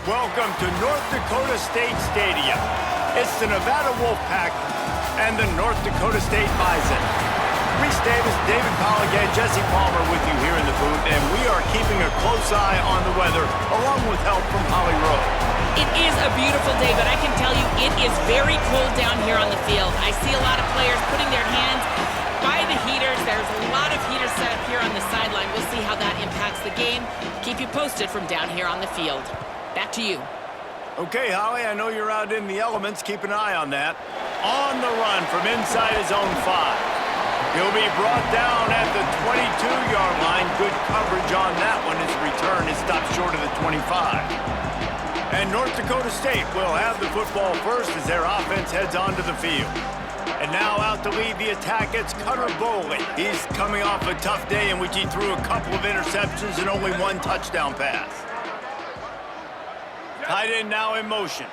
Welcome to North Dakota State Stadium. It's the Nevada Wolfpack and the North Dakota State Bison. Reese Davis, David Pollock, and Jesse Palmer with you here in the booth, and we are keeping a close eye on the weather, along with help from Holly Rowe. It is a beautiful day, but I can tell you it is very cold down here on the field. I see a lot of players putting their hands by the heaters. There's a lot of heaters set up here on the sideline. We'll see how that impacts the game. Keep you posted from down here on the field. Back to you. Okay, Holly, I know you're out in the elements. Keep an eye on that. On the run from inside his own 5. He'll be brought down at the 22-yard line. Good coverage on that one. His return is stopped short of the 25. And North Dakota State will have the football first as their offense heads onto the field. And now out to lead the attack, it's Cutter Bowling. He's coming off a tough day in which he threw a couple of interceptions and only one touchdown pass. Tight end now in motion.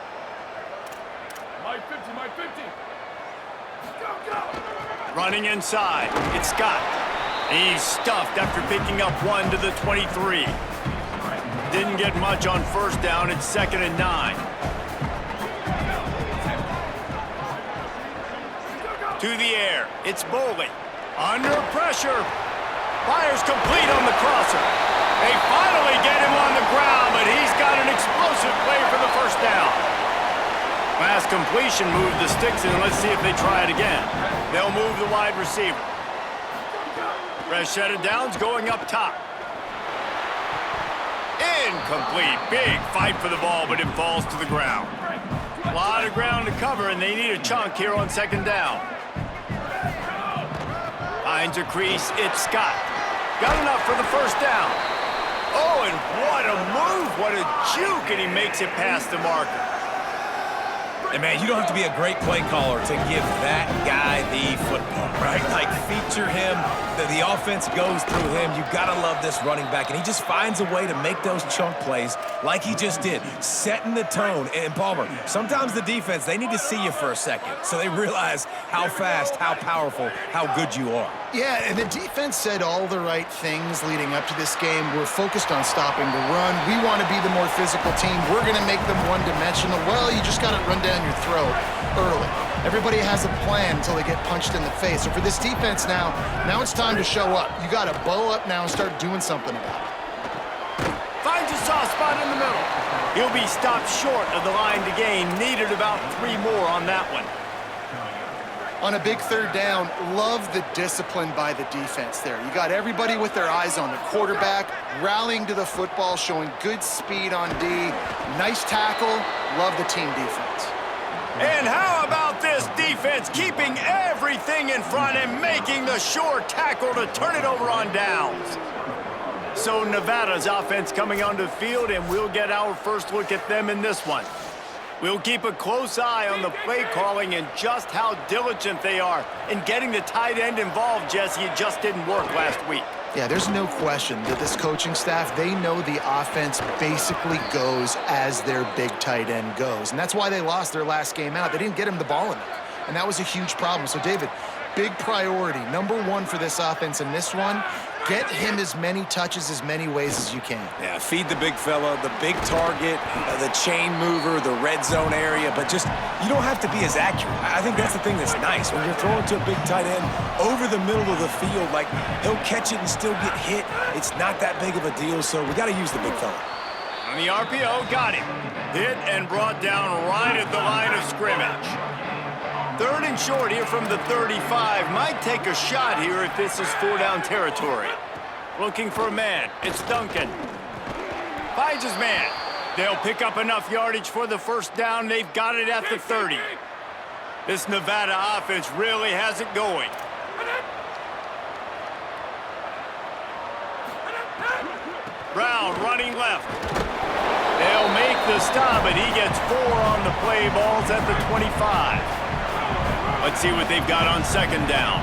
My 50. Go, go! Running inside, it's Scott. He's stuffed after picking up one to the 23. Didn't get much on first down. It's 2nd and 9. To the air, it's Bowling. Under pressure. Fires complete on the crosser. They finally get him on the ground, but he's got an explosive play for the first down. Last completion moved the sticks in. Let's see if they try it again. They'll move the wide receiver. Fresh set of downs going up top. Incomplete. Big fight for the ball, but it falls to the ground. A lot of ground to cover, and they need a chunk here on 2nd down. Finds a crease. It's Scott. Got enough for the first down. Oh, and what a move, what a juke, and he makes it past the marker. And, man, you don't have to be a great play caller to give that guy the football, right? Like, feature him. The offense goes through him. You've got to love this running back, and he just finds a way to make those chunk plays like he just did, setting the tone. And, Palmer, sometimes the defense, they need to see you for a second so they realize how fast, how powerful, how good you are. Yeah, and the defense said all the right things leading up to this game. We're focused on stopping the run. We want to be the more physical team. We're going to make them one-dimensional. Well, you just got to run down your throat early. Everybody has a plan until they get punched in the face. So for this defense now it's time to show up. You got to bow up now and start doing something about it. Finds a soft spot in the middle. He'll be stopped short of the line to gain. Needed about 3 more on that one. On a big 3rd down, love the discipline by the defense there. You got everybody with their eyes on the quarterback, rallying to the football, showing good speed on D. Nice tackle. Love the team defense. And how about this defense keeping everything in front and making the sure tackle to turn it over on downs? So Nevada's offense coming onto the field, and we'll get our first look at them in this one. We'll keep a close eye on the play calling and just how diligent they are in getting the tight end involved, Jesse. It just didn't work last week. Yeah, there's no question that this coaching staff, they know the offense basically goes as their big tight end goes. And that's why they lost their last game out. They didn't get him the ball enough. And that was a huge problem. So, David, big priority, #1 for this offense in this one, get him as many touches, as many ways as you can. Yeah, feed the big fella, the big target, the chain mover, the red zone area, but just, you don't have to be as accurate. I think that's the thing that's nice. When you're throwing to a big tight end over the middle of the field, like, he'll catch it and still get hit. It's not that big of a deal, so we got to use the big fella. On the RPO, got him. Hit and brought down right at the line of scrimmage. 3rd and short here from the 35. Might take a shot here if this is 4-down territory. Looking for a man. It's Duncan. Finds his man. They'll pick up enough yardage for the first down. They've got it at the 30. This Nevada offense really has it going. Brown running left. They'll make the stop, but he gets 4 on the play ball's at the 25. Let's see what they've got on second down.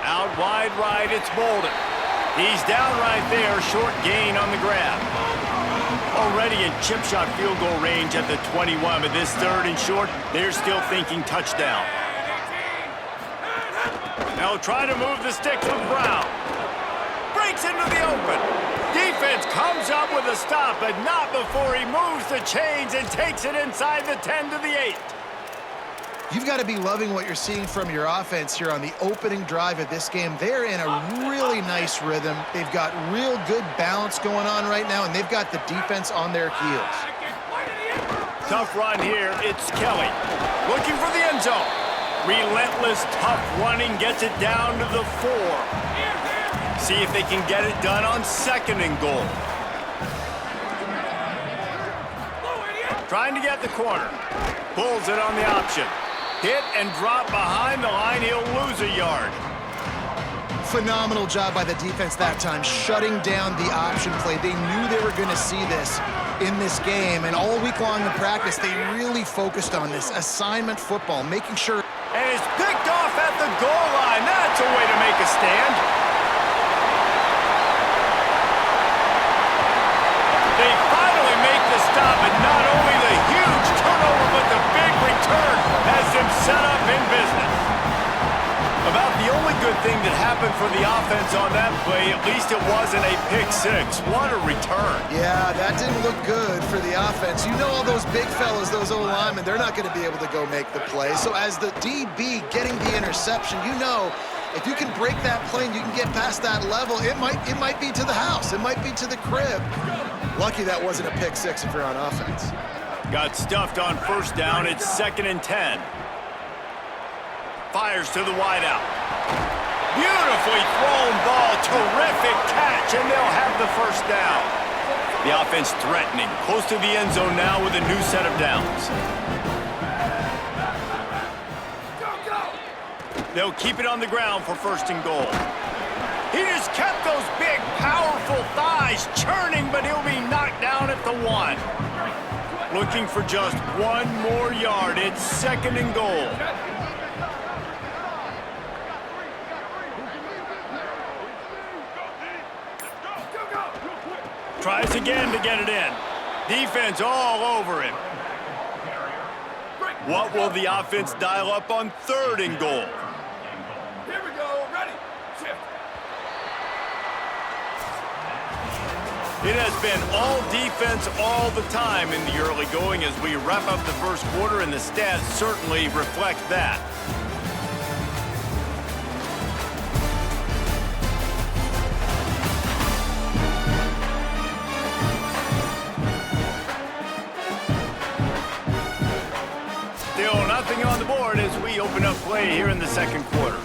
Out wide right, it's Bolden. He's down right there, short gain on the grab. Already in chip shot field goal range at the 21, but this third and short, they're still thinking touchdown. They'll try to move the sticks with Brown. Breaks into the open. Defense comes up with a stop, but not before he moves the chains and takes it inside the 10 to the 8. You've got to be loving what you're seeing from your offense here on the opening drive of this game. They're in a really nice rhythm. They've got real good balance going on right now, and they've got the defense on their heels. Tough run here. It's Kelly looking for the end zone. Relentless, tough running gets it down to the 4. See if they can get it done on second and goal. Trying to get the corner. Pulls it on the option. Hit and drop behind the line. He'll lose a yard. Phenomenal job by the defense that time, shutting down the option play. They knew they were going to see this in this game, and all week long in practice, they really focused on this assignment football, making sure. And it's picked off at the goal line. That's a way to make a stand. They finally make the stop, and not only the huge turnover, but the big return has them set up in business. About the only good thing that happened for the offense on that play, at least it wasn't a pick six. What a return. Yeah, that didn't look good for the offense. You know all those big fellas, those O-linemen, they're not going to be able to go make the play. So as the DB getting the interception, you know if you can break that play and you can get past that level, it might be to the house. It might be to the crib. Lucky that wasn't a pick six if you're on offense. Got stuffed on first down. It's 2nd and 10. Fires to the wideout. Beautifully thrown ball. Terrific catch, and they'll have the first down. The offense threatening. Close to the end zone now with a new set of downs. They'll keep it on the ground for first and goal. He just kept those big, powerful thighs churning, but he'll be knocked down at the 1. Looking for just one more yard. It's 2nd and goal. Tries again to get it in. Defense all over him. What will the offense dial up on 3rd and goal? Here we go, ready, shift. It has been all defense all the time in the early going as we wrap up the first quarter, and the stats certainly reflect that. Still nothing on the board as we open up play here in the second quarter.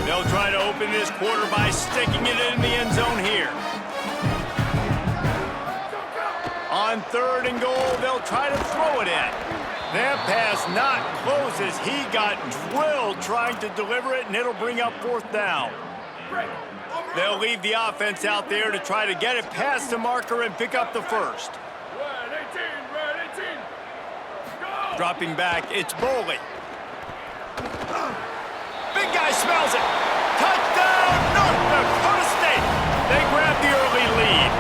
They'll try to open this quarter by sticking it in the end zone here. On 3rd and goal, they'll try to throw it in. That pass not close as he got drilled trying to deliver it, and it'll bring up 4th down. They'll leave the offense out there to try to get it past the marker and pick up the first. Dropping back, it's Boley. Big guy smells it. Touchdown, North Dakota State. They grab the early lead.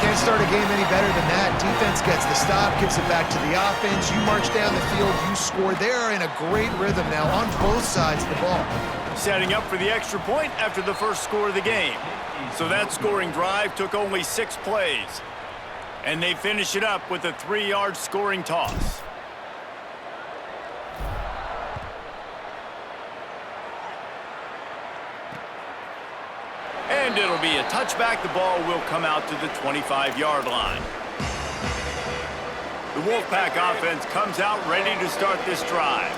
Can't start a game any better than that. Defense gets the stop, gives it back to the offense. You march down the field, you score. They're in a great rhythm now on both sides of the ball. Setting up for the extra point after the first score of the game. So that scoring drive took only 6 plays. And they finish it up with a 3-yard scoring toss. And it'll be a touchback. The ball will come out to the 25-yard line. The Wolfpack offense comes out ready to start this drive.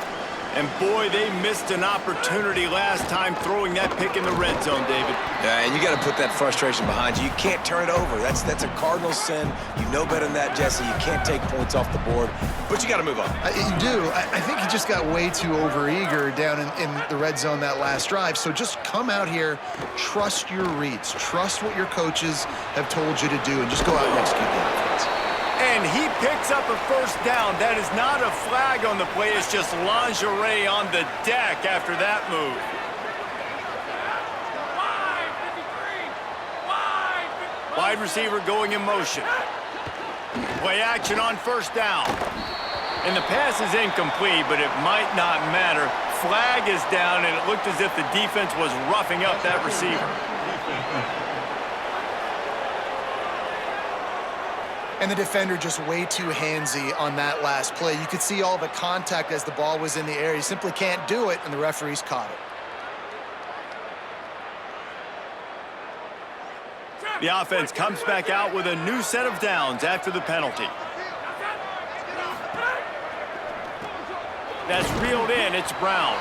And boy, they missed an opportunity last time throwing that pick in the red zone, David. Yeah, and you got to put that frustration behind you. You can't turn it over. That's a cardinal sin. You know better than that, Jesse. You can't take points off the board, but you got to move on. You do. I think he just got way too overeager down in the red zone that last drive. So just come out here, trust your reads, trust what your coaches have told you to do, and just go out and execute the offense. And he picks up a first down. That is not a flag on the play. It's just lingerie on the deck after that move. Wide receiver going in motion. Play action on first down. And the pass is incomplete, but it might not matter. Flag is down, and it looked as if the defense was roughing up that receiver. And the defender just way too handsy on that last play. You could see all the contact as the ball was in the air. You simply can't do it, and the referees caught it. The offense comes back out with a new set of downs after the penalty. That's reeled in. It's Brown.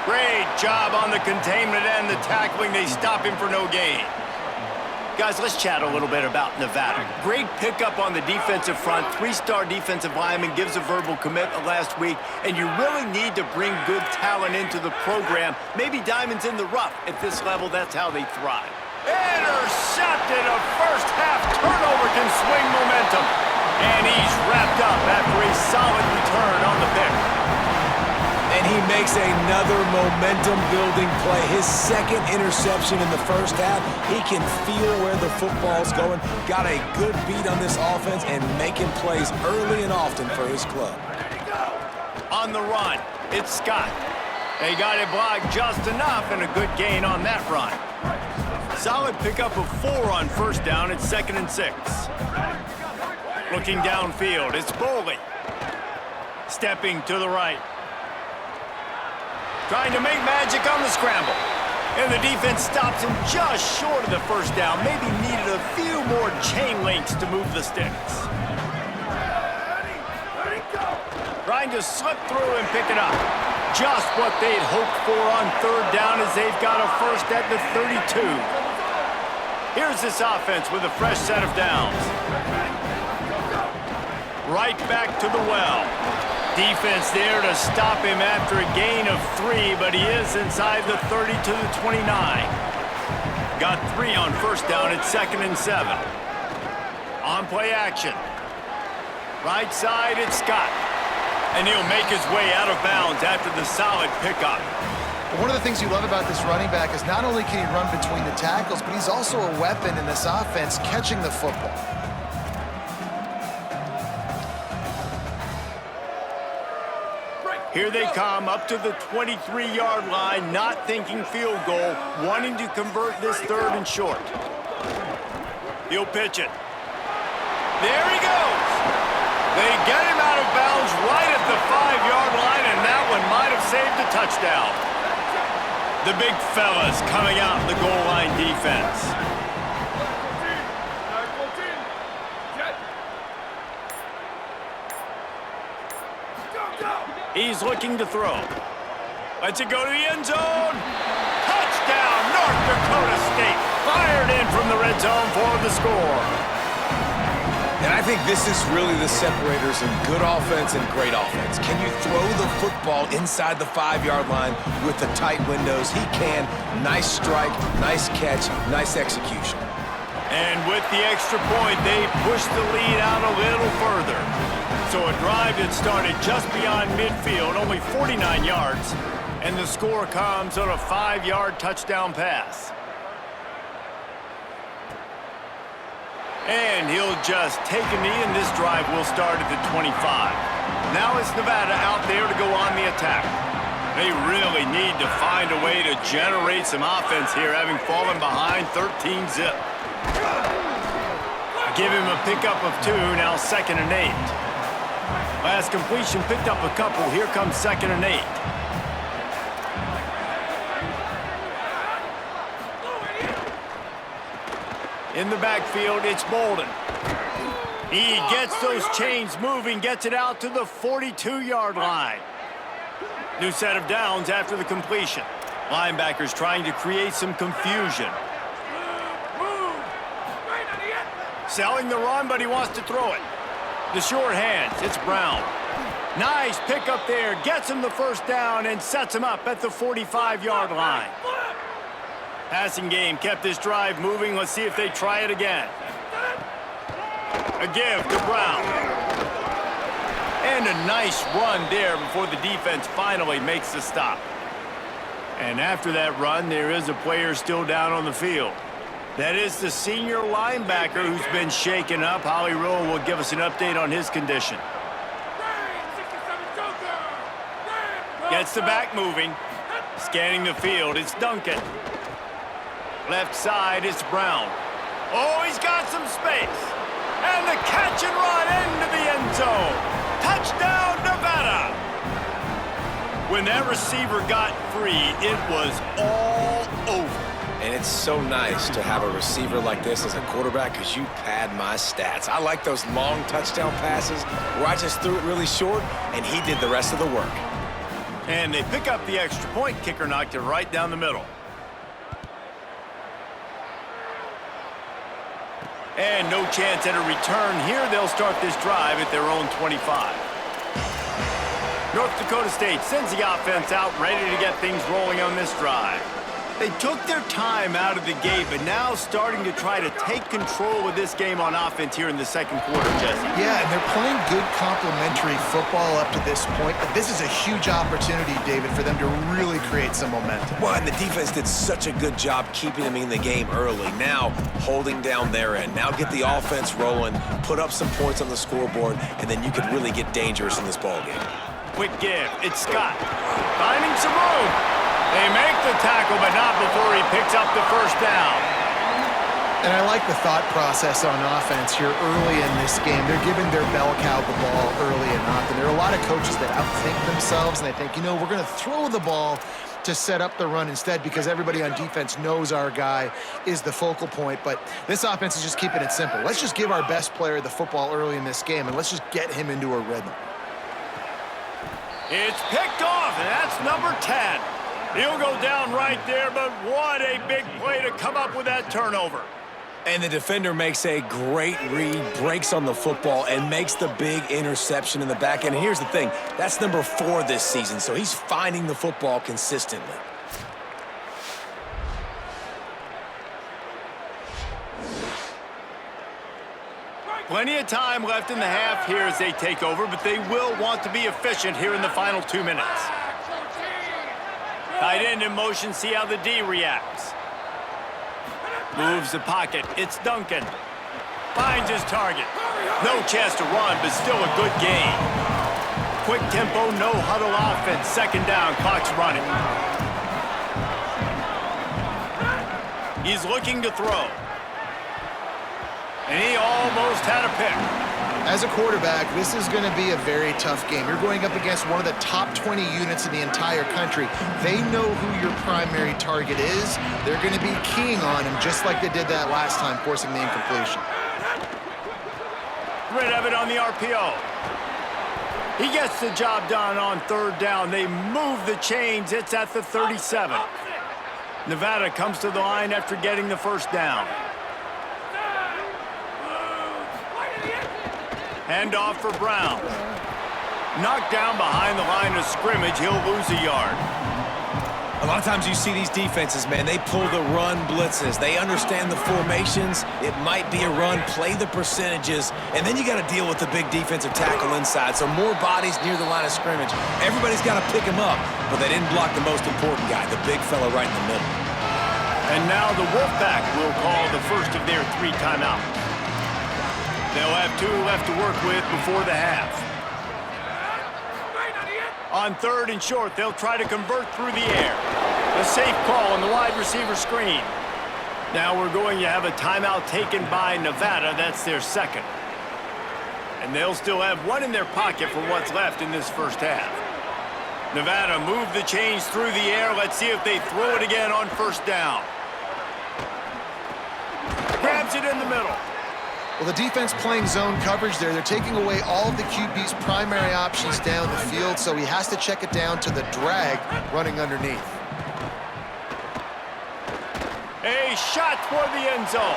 Great job on the containment and the tackling. They stop him for no gain. Guys, let's chat a little bit about Nevada. Great pickup on the defensive front. Three-star defensive lineman gives a verbal commitment last week, and you really need to bring good talent into the program. Maybe diamonds in the rough. At this level, that's how they thrive. Intercepted. A first-half turnover can swing momentum. And he's wrapped up after a solid return on the pick. And he makes another momentum-building play. His second interception in the first half. He can feel where the football's going. Got a good beat on this offense and making plays early and often for his club. On the run, it's Scott. They got it blocked just enough and a good gain on that run. Solid pickup of 4 on first down. It's 2nd and 6. Looking downfield, it's Boley. Stepping to the right. Trying to make magic on the scramble. And the defense stops him just short of the first down. Maybe needed a few more chain links to move the sticks. Trying to slip through and pick it up. Just what they'd hoped for on 3rd down as they've got a first at the 32. Here's this offense with a fresh set of downs. Right back to the well. Defense there to stop him after a gain of 3, but he is inside the 30 to the 29. Got 3 on first down at 2nd and 7. On play action. Right side, it's Scott. And he'll make his way out of bounds after the solid pickup. One of the things you love about this running back is not only can he run between the tackles, but he's also a weapon in this offense catching the football. Here they come up to the 23-yard line, not thinking field goal, wanting to convert this 3rd and short. He'll pitch it. There he goes. They get him out of bounds right at the 5-yard line, and that one might have saved the touchdown. The big fellas coming out in the goal line defense. He's looking to throw. Lets it go to the end zone. Touchdown, North Dakota State. Fired in from the red zone for the score. And I think this is really the separators in good offense and great offense. Can you throw the football inside the 5-yard line with the tight windows? He can. Nice strike, nice catch, nice execution. And with the extra point, they push the lead out a little further. So a drive that started just beyond midfield, only 49 yards, and the score comes on a 5-yard touchdown pass. And he'll just take a knee, and this drive will start at the 25. Now it's Nevada out there to go on the attack. They really need to find a way to generate some offense here, having fallen behind 13-zip. Give him a pickup of 2, now 2nd and 8. Last completion picked up a couple. Here comes 2nd and 8. In the backfield, it's Bolden. He gets those chains moving, gets it out to the 42-yard line. New set of downs after the completion. Linebackers trying to create some confusion. Selling the run, but he wants to throw it. The short hands, it's Brown. Nice pick up there, gets him the first down and sets him up at the 45-yard line. Passing game kept this drive moving. Let's see if they try it again. A give to Brown. And a nice run there before the defense finally makes the stop. And after that run, there is a player still down on the field. That is the senior linebacker who's been shaken up. Holly Rowe will give us an update on his condition. Gets the back moving. Scanning the field, it's Duncan. Left side, it's Brown. Oh, he's got some space. And the catch and run into the end zone. Touchdown, Nevada. When that receiver got free, it was all over. And it's so nice to have a receiver like this as a quarterback because you pad my stats. I like those long touchdown passes where I just threw it really short and he did the rest of the work. And they pick up the extra point. Kicker knocked it right down the middle. And no chance at a return here. They'll start this drive at their own 25. North Dakota State sends the offense out, ready to get things rolling on this drive. They took their time out of the gate, but now starting to try to take control of this game on offense here in the second quarter, Jesse. Yeah, and they're playing good complementary football up to this point, but this is a huge opportunity, David, for them to really create some momentum. Well, and the defense did such a good job keeping them in the game early. Now, holding down their end. Now get the offense rolling, put up some points on the scoreboard, and then you can really get dangerous in this ballgame. Quick give. It's Scott. Finding some room. They make the tackle, but not before he picks up the first down. And I like the thought process on offense here early in this game. They're giving their bell cow the ball early and often. There are a lot of coaches that outthink themselves, and they think, you know, we're going to throw the ball to set up the run instead because everybody on defense knows our guy is the focal point. But this offense is just keeping it simple. Let's just give our best player the football early in this game, and let's just get him into a rhythm. It's picked off, and that's number 10. He'll go down right there, but what a big play to come up with that turnover. And the defender makes a great read, breaks on the football, and makes the big interception in the back end. And here's the thing, that's number 4 this season, so he's finding the football consistently. Plenty of time left in the half here as they take over, but they will want to be efficient here in the final 2 minutes. Tight end in motion, see how the D reacts. Moves the pocket, it's Duncan. Finds his target. No chance to run, but still a good gain. Quick tempo, no huddle offense. Second down, clock's running. He's looking to throw. And he almost had a pick. As a quarterback, this is going to be a very tough game. You're going up against one of the top 20 units in the entire country. They know who your primary target is. They're going to be keying on him just like they did that last time, forcing the incompletion. Rid of it on the RPO. He gets the job done on third down. They move the chains. It's at the 37. Nevada comes to the line after getting the first down. Handoff for Brown. Knocked down behind the line of scrimmage. He'll lose a yard. A lot of times you see these defenses, man, they pull the run blitzes. They understand the formations. It might be a run, play the percentages, and then you got to deal with the big defensive tackle inside. So more bodies near the line of scrimmage. Everybody's got to pick him up, but they didn't block the most important guy, the big fella right in the middle. And now the Wolfpack will call the first of their 3 timeouts. They'll have 2 left to work with before the half. On third and short, they'll try to convert through the air. A safe call on the wide receiver screen. Now we're going to have a timeout taken by Nevada. That's their second. And they'll still have 1 in their pocket for what's left in this first half. Nevada moved the chains through the air. Let's see if they throw it again on first down. Grabs it in the middle. Well, the defense playing zone coverage there. They're taking away all of the QB's primary options down the field, so he has to check it down to the drag running underneath. A shot toward the end zone.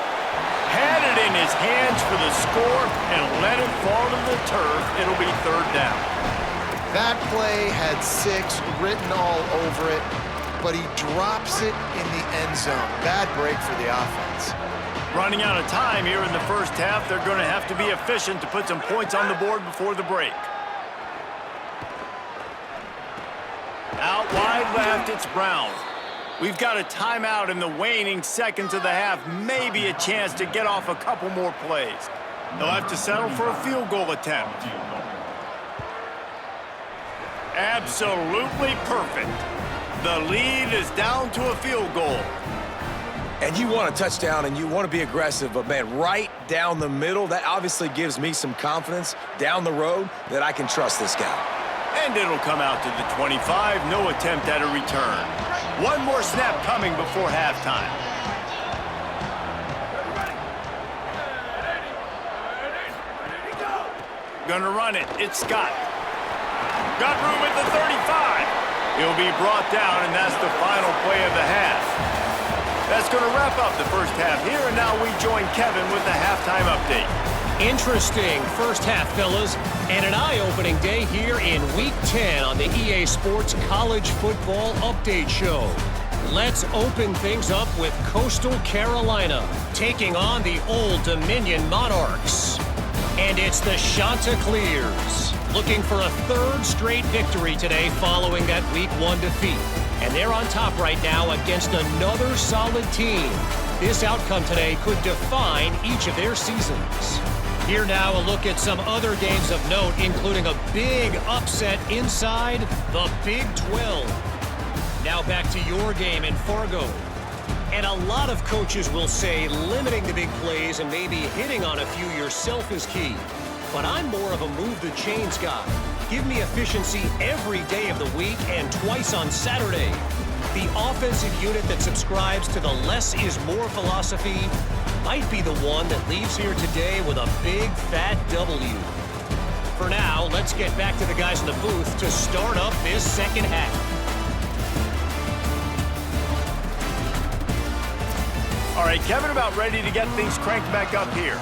Had it in his hands for the score and let it fall to the turf. It'll be third down. That play had 6 written all over it, but he drops it in the end zone. Bad break for the offense. Running out of time here in the first half. They're going to have to be efficient to put some points on the board before the break. Out wide left, it's Brown. We've got a timeout in the waning seconds of the half. Maybe a chance to get off a couple more plays. They'll have to settle for a field goal attempt. Absolutely perfect. The lead is down to a field goal. And you want a touchdown and you want to be aggressive, but man, right down the middle, that obviously gives me some confidence down the road that I can trust this guy. And it'll come out to the 25. No attempt at a return. One more snap coming before halftime. Gonna run it. It's Scott. Got room at the 35. He'll be brought down, and that's the final play of the half. That's going to wrap up the first half here, and now we join Kevin with the halftime update. Interesting first half, fellas, and an eye-opening day here in Week 10 on the EA Sports College Football Update Show. Let's open things up with Coastal Carolina taking on the Old Dominion Monarchs. And it's the Chanticleers looking for a 3rd straight victory today following that Week 1 defeat. And they're on top right now against another solid team. This outcome today could define each of their seasons. Here now a look at some other games of note, including a big upset inside the Big 12. Now back to your game in Fargo. And a lot of coaches will say limiting the big plays and maybe hitting on a few yourself is key. But I'm more of a move the chains guy. Give me efficiency every day of the week and twice on Saturday. The offensive unit that subscribes to the less is more philosophy might be the one that leaves here today with a big fat W. For now, let's get back to the guys in the booth to start up this second half. All right, Kevin, about ready to get things cranked back up here.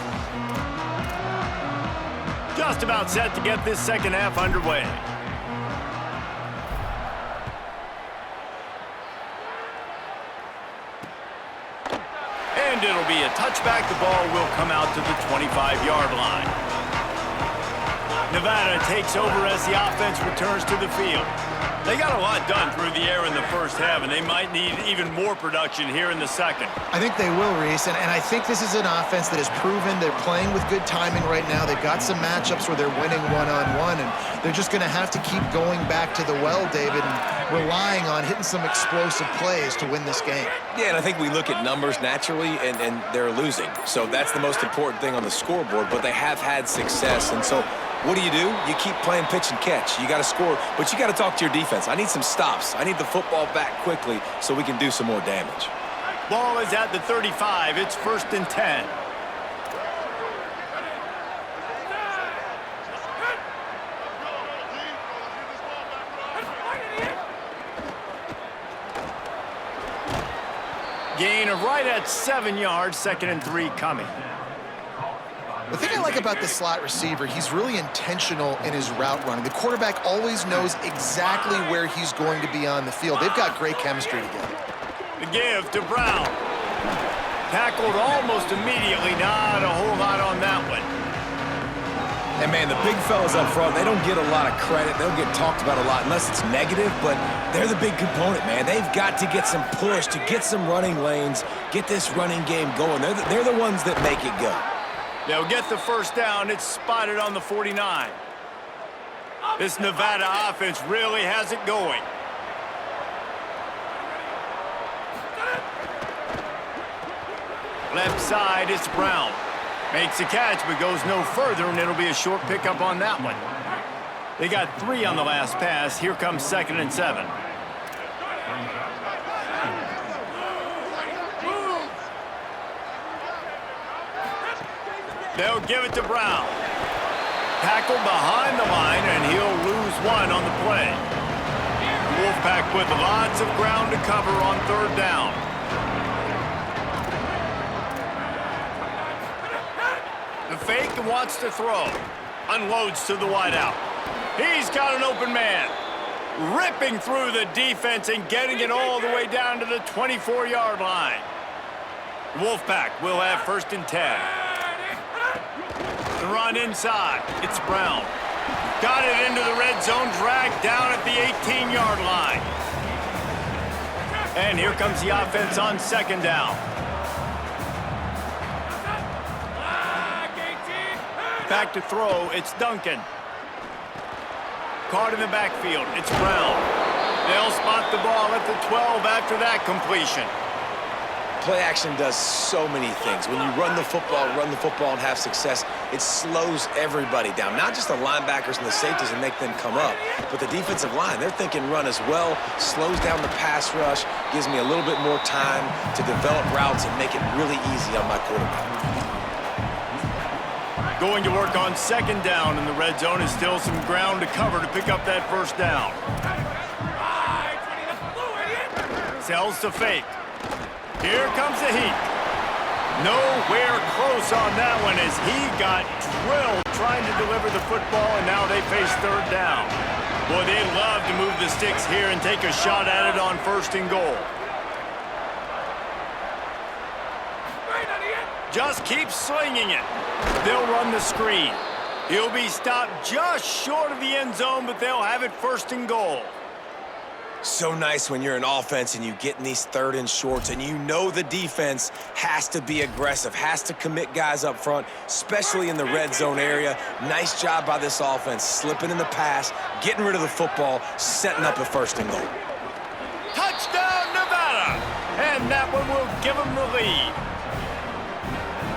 Just about set to get this second half underway. And it'll be a touchback. The ball will come out to the 25-yard line. Nevada takes over as the offense returns to the field. They got a lot done through the air in the first half, and they might need even more production here in the second. I think they will, Reese, and I think this is an offense that has proven they're playing with good timing right now. They've got some matchups where they're winning one-on-one, and they're just going to have to keep going back to the well, David, and relying on hitting some explosive plays to win this game. Yeah, and I think we look at numbers naturally, and they're losing. So that's the most important thing on the scoreboard, but they have had success, and so what do? You keep playing pitch and catch. You got to score, but you got to talk to your defense. I need some stops. I need the football back quickly so we can do some more damage. Ball is at the 35. It's 1st and 10. Gain of right at 7 yards, 2nd and 3 coming. The thing I like about the slot receiver, he's really intentional in his route running. The quarterback always knows exactly where he's going to be on the field. They've got great chemistry together. The give to Brown. Tackled almost immediately. Not a whole lot on that one. And, man, the big fellas up front, they don't get a lot of credit. They'll get talked about a lot unless it's negative, but they're the big component, man. They've got to get some push, to get some running lanes, get this running game going. They're the ones that make it go. They'll get the first down. It's spotted on the 49. This Nevada offense really has it going. Left side, it's Brown. Makes the catch, but goes no further, and it'll be a short pickup on that one. They got 3 on the last pass. Here comes 2nd and 7. They'll give it to Brown. Tackled behind the line, and he'll lose one on the play. Wolfpack with lots of ground to cover on third down. The fake wants to throw. Unloads to the wideout. He's got an open man. Ripping through the defense and getting it all the way down to the 24-yard line. Wolfpack will have 1st and 10. The run inside. It's Brown. Got it into the red zone, dragged down at the 18-yard line. And here comes the offense on 2nd down. Back to throw, it's Duncan. Caught in the backfield, it's Brown. They'll spot the ball at the 12 after that completion. Play action does so many things. When you run the football and have success, it slows everybody down. Not just the linebackers and the safeties and make them come up, but the defensive line. They're thinking run as well, slows down the pass rush, gives me a little bit more time to develop routes and make it really easy on my quarterback. Going to work on 2nd down, and the red zone is still some ground to cover to pick up that 1st down. Sells to fake. Here comes the heat. Nowhere close on that one as he got drilled trying to deliver the football, and now they face 3rd down. Boy, they'd love to move the sticks here and take a shot at it on 1st and goal. Just keep slinging it. They'll run the screen. He'll be stopped just short of the end zone, but they'll have it 1st and goal. So nice when you're an offense and you get in these 3rd and shorts and you know the defense has to be aggressive, has to commit guys up front, especially in the red zone area. Nice job by this offense, slipping in the pass, getting rid of the football, setting up a 1st and goal. Touchdown, Nevada! And that one will give them the lead.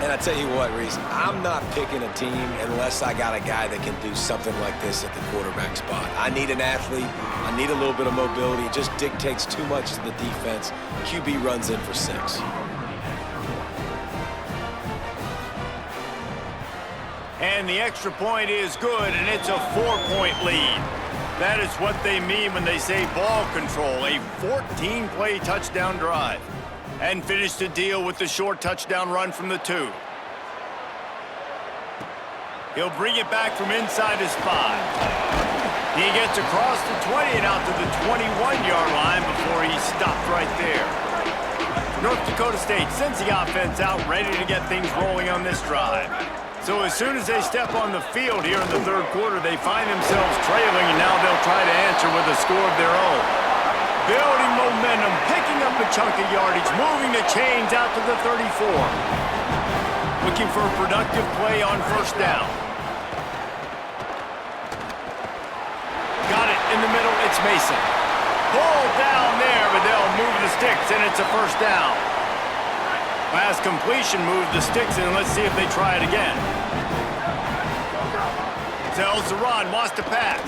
And I tell you what, Reese, I'm not picking a team unless I got a guy that can do something like this at the quarterback spot. I need an athlete. I need a little bit of mobility. It just dictates too much to the defense. QB runs in for 6. And the extra point is good, and it's a 4-point lead. That is what they mean when they say ball control, a 14-play touchdown drive. And finish the deal with the short touchdown run from the 2. He'll bring it back from inside his 5. He gets across the 20 and out to the 21-yard line before he stopped right there. North Dakota State sends the offense out ready to get things rolling on this drive. So as soon as they step on the field here in the 3rd quarter, they find themselves trailing, and now they'll try to answer with a score of their own. Building momentum, picking up a chunk of yardage, moving the chains out to the 34. Looking for a productive play on 1st down. Got it in the middle, it's Mason. Pulled down there, but they'll move the sticks, and it's a 1st down. Pass completion, move the sticks, and let's see if they try it again. Tells the run, wants to pass.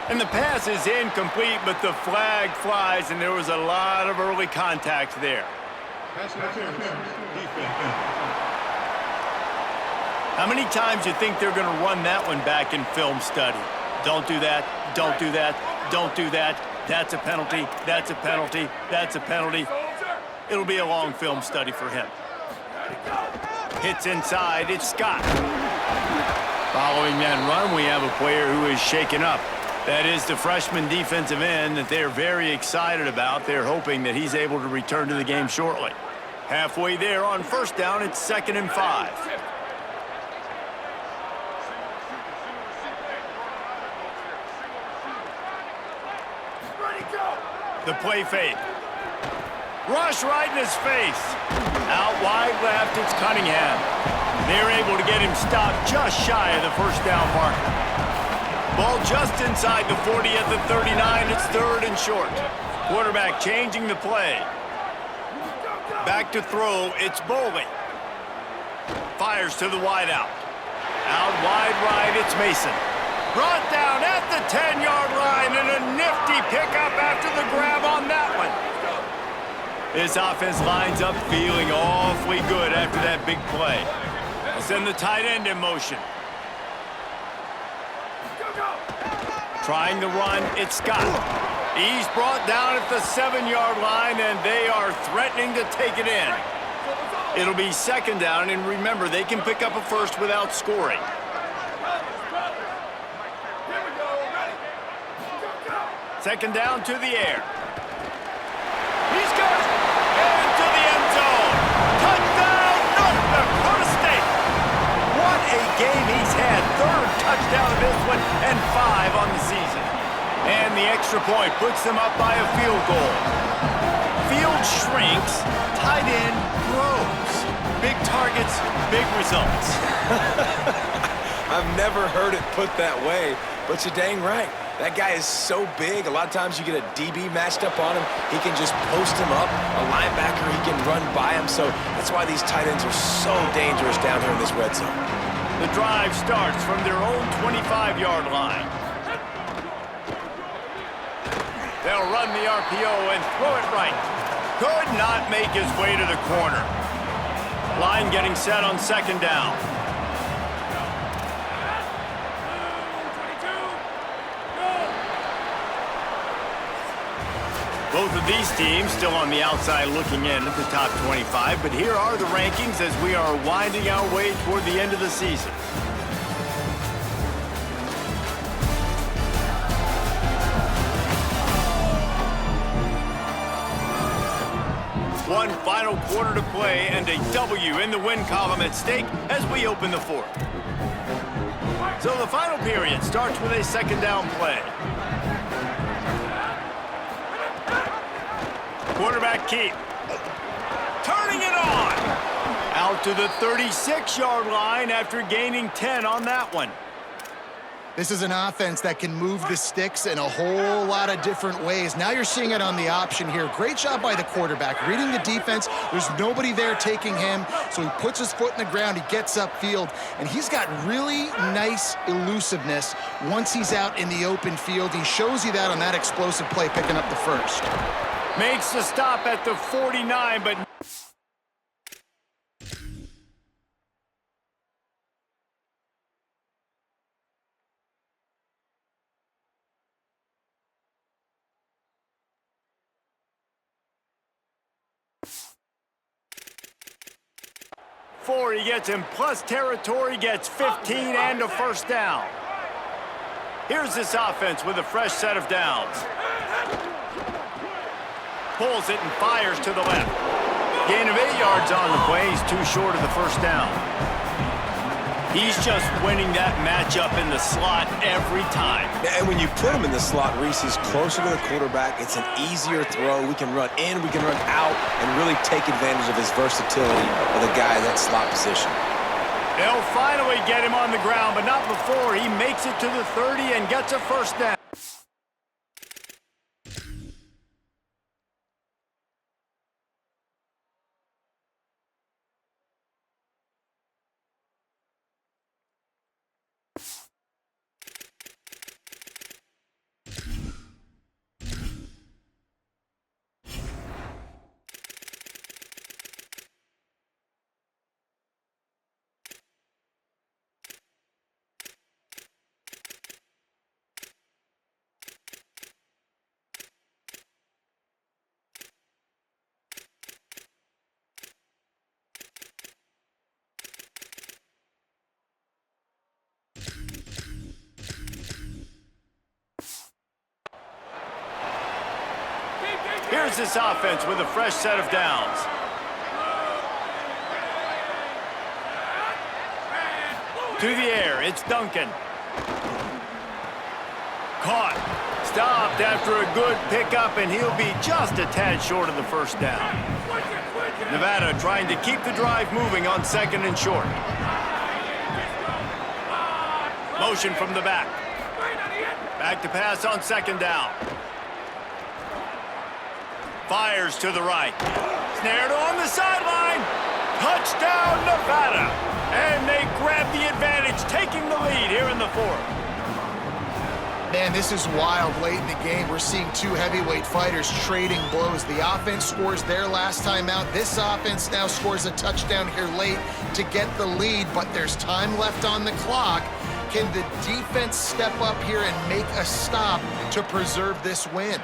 And the pass is incomplete, but the flag flies, and there was a lot of early contact there. How many times do you think they're going to run that one back in film study? Don't do that, don't do that, don't do that. That's a penalty, that's a penalty, that's a penalty. It'll be a long film study for him. Hits inside, it's Scott. Following that run, we have a player who is shaken up. That is the freshman defensive end that they're very excited about. They're hoping that he's able to return to the game shortly. Halfway there on 1st down, it's 2nd and 5. The play fake. Rush right in his face. Out wide left, it's Cunningham. They're able to get him stopped just shy of the 1st down marker. Ball just inside the 40 at the 39. It's 3rd and short. Quarterback changing the play. Back to throw. It's Boley. Fires to the wideout. Out wide right. It's Mason. Brought down at the 10-yard line, and a nifty pickup after the grab on that one. This offense lines up feeling awfully good after that big play. send the tight end in motion. Trying to run, it's Scott. He's brought down at the 7-yard line, and they are threatening to take it in. It'll be second down, and remember, they can pick up a first without scoring. Second down to the air. He's got it! Into the end zone! Touchdown, North Dakota State! What a game he's had. Third touchdown of this one, and 5 on the season. And the extra point puts them up by a field goal. Field shrinks, tight end grows. Big targets, big results. I've never heard it put that way, but you're dang right. That guy is so big, a lot of times you get a DB matched up on him. He can just post him up. A linebacker, he can run by him. So that's why these tight ends are so dangerous down here in this red zone. The drive starts from their own 25-yard line. They'll run the RPO and throw it right. Could not make his way to the corner. Line getting set on second down. Both of these teams still on the outside looking in at the top 25, but here are the rankings as we are winding our way toward the end of the season. One final quarter to play and a W in the win column at stake as we open the fourth. So the final period starts with a second down play. Quarterback keep. Turning it on. Out to the 36-yard line after gaining 10 on that one. This is an offense that can move the sticks in a whole lot of different ways. Now you're seeing it on the option here. Great job by the quarterback. Reading the defense, there's nobody there taking him, so he puts his foot in the ground, he gets upfield, and he's got really nice elusiveness once he's out in the open field. He shows you that on that explosive play, picking up the first. Makes the stop at the 49, but... He gets him plus territory, gets 15 and a first down. Here's this offense with a fresh set of downs. Pulls it and fires to the left. Gain of 8 yards on the play. He's too short of the first down. He's just winning that matchup in the slot every time. And when you put him in the slot, Reese is closer to the quarterback. It's an easier throw. We can run in, we can run out, and really take advantage of his versatility of the guy in that slot position. They'll finally get him on the ground, but not before he makes it to the 30 and gets a first down. Here's this offense with a fresh set of downs. To the air, it's Duncan. Caught. Stopped after a good pickup, and he'll be just a tad short of the first down. Nevada trying to keep the drive moving on second and short. Motion from the back. Back to pass on second down. Fires to the right. Snared on the sideline. Touchdown, Nevada. And they grab the advantage, taking the lead here in the fourth. Man, this is wild late in the game. We're seeing two heavyweight fighters trading blows. The offense scores their last time out. This offense now scores a touchdown here late to get the lead, but there's time left on the clock. Can the defense step up here and make a stop to preserve this win?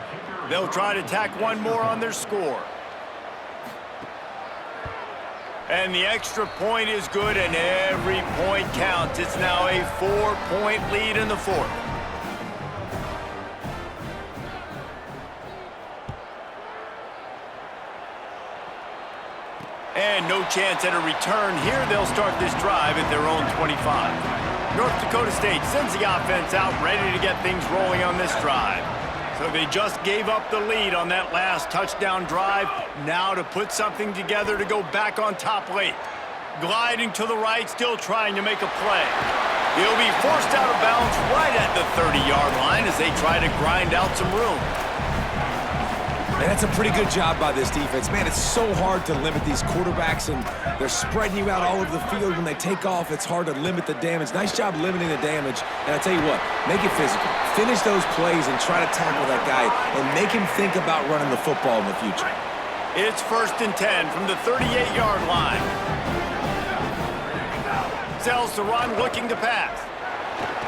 They'll try to tack one more on their score. And the extra point is good, and every point counts. It's now a 4-point lead in the fourth. And no chance at a return here. They'll start this drive at their own 25. North Dakota State sends the offense out, ready to get things rolling on this drive. So they just gave up the lead on that last touchdown drive. Now to put something together to go back on top late. Gliding to the right, still trying to make a play. He'll be forced out of bounds right at the 30-yard line as they try to grind out some room. And that's a pretty good job by this defense. Man, it's so hard to limit these quarterbacks, and they're spreading you out all over the field. When they take off, it's hard to limit the damage. Nice job limiting the damage. And I tell you what, make it physical. Finish those plays and try to tackle that guy and make him think about running the football in the future. It's 1st and 10 from the 38-yard line. Sells to run, looking to pass.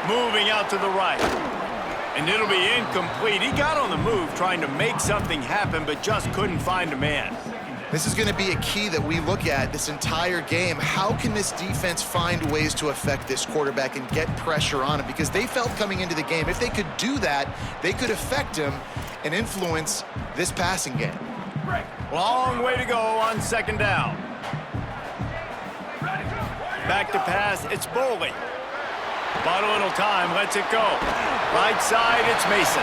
Moving out to the right. And it'll be incomplete. He got on the move trying to make something happen, but just couldn't find a man. This is going to be a key that we look at this entire game. How can this defense find ways to affect this quarterback and get pressure on him? Because they felt coming into the game, if they could do that, they could affect him and influence this passing game. Long way to go on 2nd down. Back to pass, it's Boley. Bought a little time, lets it go. Right side, it's Mason.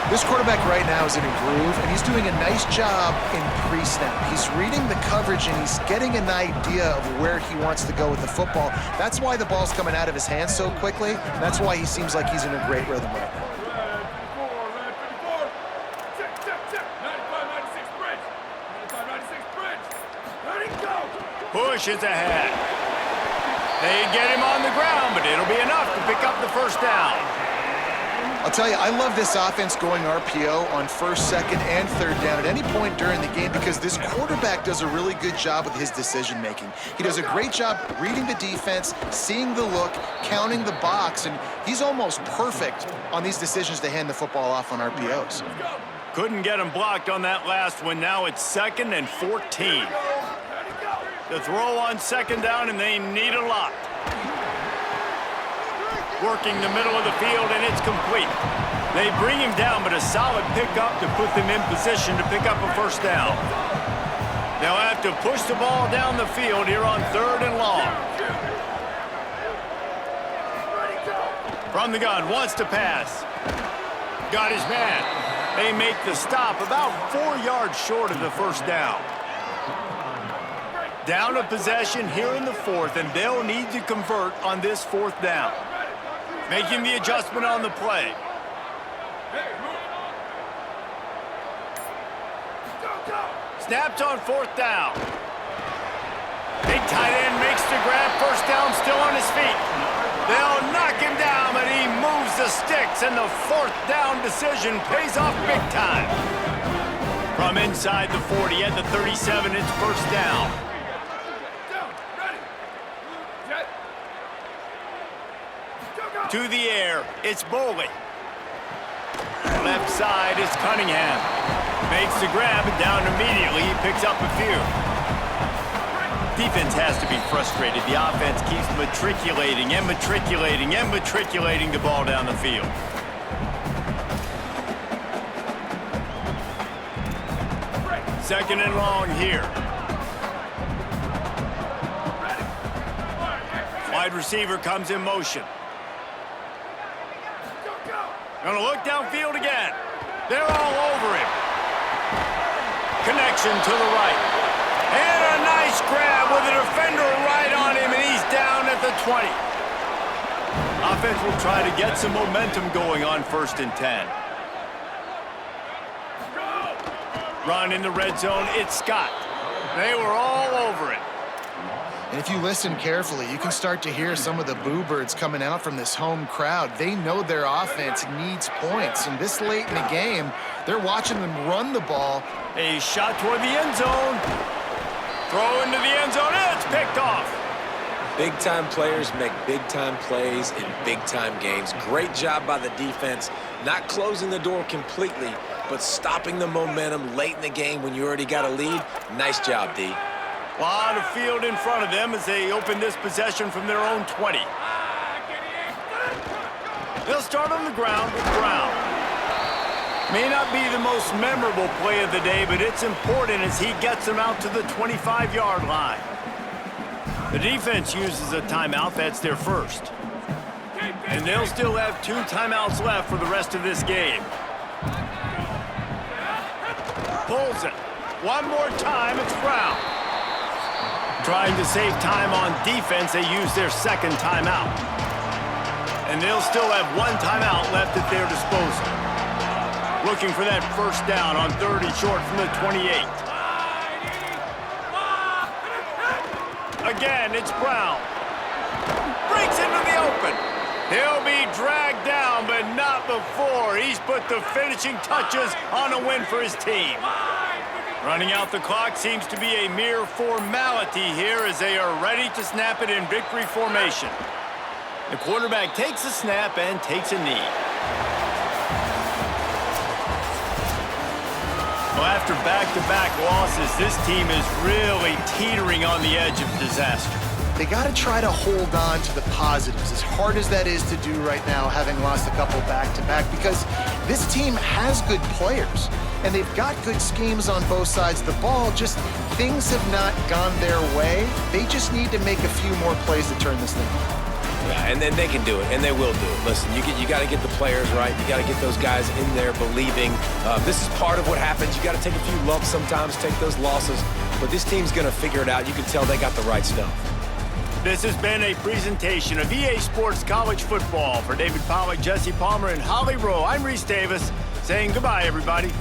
This quarterback right now is in a groove, and he's doing a nice job in pre-snap. He's reading the coverage, and he's getting an idea of where he wants to go with the football. That's why the ball's coming out of his hands so quickly. That's why he seems like he's in a great rhythm right now. Pushes ahead. They get him on the ground, but it'll be enough to pick up the 1st down. I'll tell you, I love this offense going RPO on 1st, 2nd, and 3rd down at any point during the game because this quarterback does a really good job with his decision-making. He does a great job reading the defense, seeing the look, counting the box, and he's almost perfect on these decisions to hand the football off on RPOs. Couldn't get him blocked on that last one. Now it's 2nd and 14. The throw on 2nd down, and they need a lot. Working the middle of the field, and it's complete. They bring him down, but a solid pickup to put them in position to pick up a 1st down. They'll have to push the ball down the field here on 3rd and long. From the gun, wants to pass. Got his man. They make the stop about 4 yards short of the 1st down. Down a possession here in the 4th, and they'll need to convert on this 4th down. Making the adjustment on the play. Snapped on 4th down. Big tight end makes the grab. 1st down, still on his feet. They'll knock him down, but he moves the sticks, and the 4th down decision pays off big time. From inside the 40 at the 37, it's 1st down. To the air, it's Boley. Left side is Cunningham. Makes the grab, and down immediately. He picks up a few. Defense has to be frustrated. The offense keeps matriculating and matriculating and matriculating the ball down the field. Second and long here. Wide receiver comes in motion. Gonna look downfield again. They're all over him. Connection to the right. And a nice grab with a defender right on him, and he's down at the 20. Offense will try to get some momentum going on 1st and 10. Run in the red zone, it's Scott. They were all over it. And if you listen carefully, you can start to hear some of the boo birds coming out from this home crowd. They know their offense needs points, and this late in the game, they're watching them run the ball. A shot toward the end zone. Throw into the end zone, and it's picked off. Big-time players make big-time plays in big-time games. Great job by the defense, not closing the door completely, but stopping the momentum late in the game when you already got a lead. Nice job, D. A lot of field in front of them as they open this possession from their own 20. They'll start on the ground with Brown. May not be the most memorable play of the day, but it's important as he gets them out to the 25-yard line. The defense uses a timeout. That's their first. And they'll still have 2 timeouts left for the rest of this game. Pulls it. One more time, it's Brown. Trying to save time on defense, they use their second timeout. And they'll still have 1 timeout left at their disposal. Looking for that first down on 3rd and short from the 28. Again, it's Brown. Breaks into the open. He'll be dragged down, but not before he's put the finishing touches on a win for his team. Running out the clock seems to be a mere formality here as they are ready to snap it in victory formation. The quarterback takes a snap and takes a knee. Well, after back-to-back losses, this team is really teetering on the edge of disaster. They got to try to hold on to the positives, as hard as that is to do right now, having lost a couple back-to-back, because this team has good players, and they've got good schemes on both sides of the ball, just things have not gone their way. They just need to make a few more plays to turn this thing around. Yeah, and then they can do it, and they will do it. Listen, you got to get the players right. You got to get those guys in there believing. This is part of what happens. You got to take a few lumps sometimes, take those losses, but this team's going to figure it out. You can tell they got the right stuff. This has been a presentation of EA Sports College Football. For David Pollack, Jesse Palmer, and Holly Rowe, I'm Reese Davis saying goodbye, everybody.